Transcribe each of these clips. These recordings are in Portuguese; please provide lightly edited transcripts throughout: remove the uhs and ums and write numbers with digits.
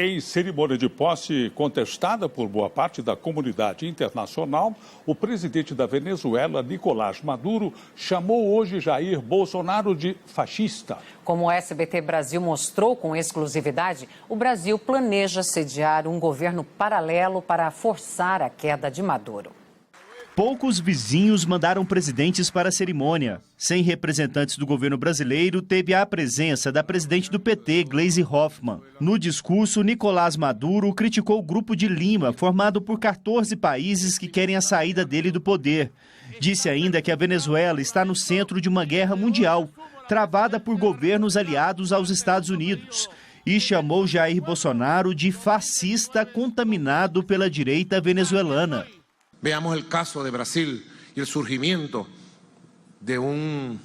Em cerimônia de posse contestada por boa parte da comunidade internacional, o presidente da Venezuela, Nicolás Maduro, chamou hoje Jair Bolsonaro de fascista. Como o SBT Brasil mostrou com exclusividade, o Brasil planeja sediar um governo paralelo para forçar a queda de Maduro. Poucos vizinhos mandaram presidentes para a cerimônia. Sem representantes do governo brasileiro, teve a presença da presidente do PT, Gleisi Hoffmann. No discurso, Nicolás Maduro criticou o Grupo de Lima, formado por 14 países que querem a saída dele do poder. Disse ainda que a Venezuela está no centro de uma guerra mundial, travada por governos aliados aos Estados Unidos. E chamou Jair Bolsonaro de fascista contaminado pela direita venezuelana. Veamos el caso de Brasil y el surgimiento de un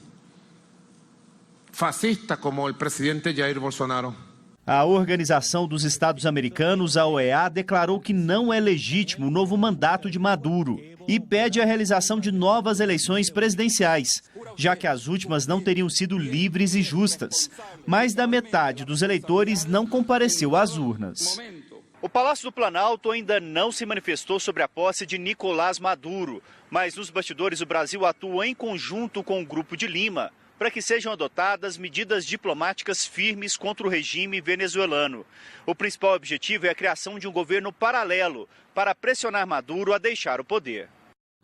fascista como el presidente Jair Bolsonaro. A Organização dos Estados Americanos, a OEA, declarou que não é legítimo o novo mandato de Maduro e pede a realização de novas eleições presidenciais, já que as últimas não teriam sido livres e justas. Mais da metade dos eleitores não compareceu às urnas. O Palácio do Planalto ainda não se manifestou sobre a posse de Nicolás Maduro, mas nos bastidores o Brasil atua em conjunto com o Grupo de Lima para que sejam adotadas medidas diplomáticas firmes contra o regime venezuelano. O principal objetivo é a criação de um governo paralelo para pressionar Maduro a deixar o poder.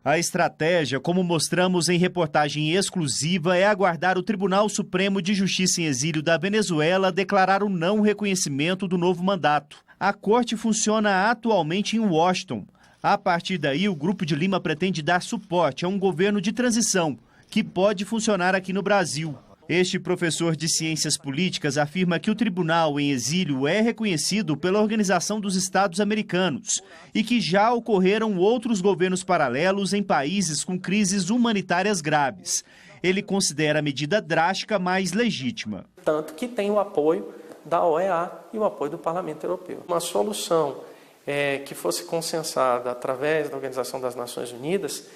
A estratégia, como mostramos em reportagem exclusiva, é aguardar o Tribunal Supremo de Justiça em Exílio da Venezuela declarar o não reconhecimento do novo mandato. A corte funciona atualmente em Washington. A partir daí, o Grupo de Lima pretende dar suporte a um governo de transição, que pode funcionar aqui no Brasil. Este professor de ciências políticas afirma que o tribunal em exílio é reconhecido pela Organização dos Estados Americanos e que já ocorreram outros governos paralelos em países com crises humanitárias graves. Ele considera a medida drástica, mas legítima. Tanto que tem o apoio da OEA e o apoio do Parlamento Europeu. Uma solução que fosse consensada através da Organização das Nações Unidas,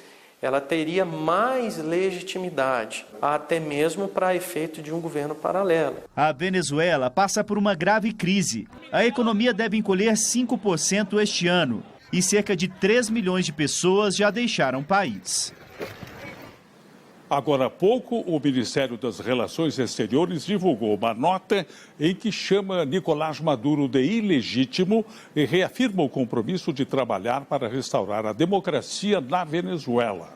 ela teria mais legitimidade, até mesmo para efeito de um governo paralelo. A Venezuela passa por uma grave crise. A economia deve encolher 5% este ano e cerca de 3 milhões de pessoas já deixaram o país. Agora há pouco, o Ministério das Relações Exteriores divulgou uma nota em que chama Nicolás Maduro de ilegítimo e reafirma o compromisso de trabalhar para restaurar a democracia na Venezuela.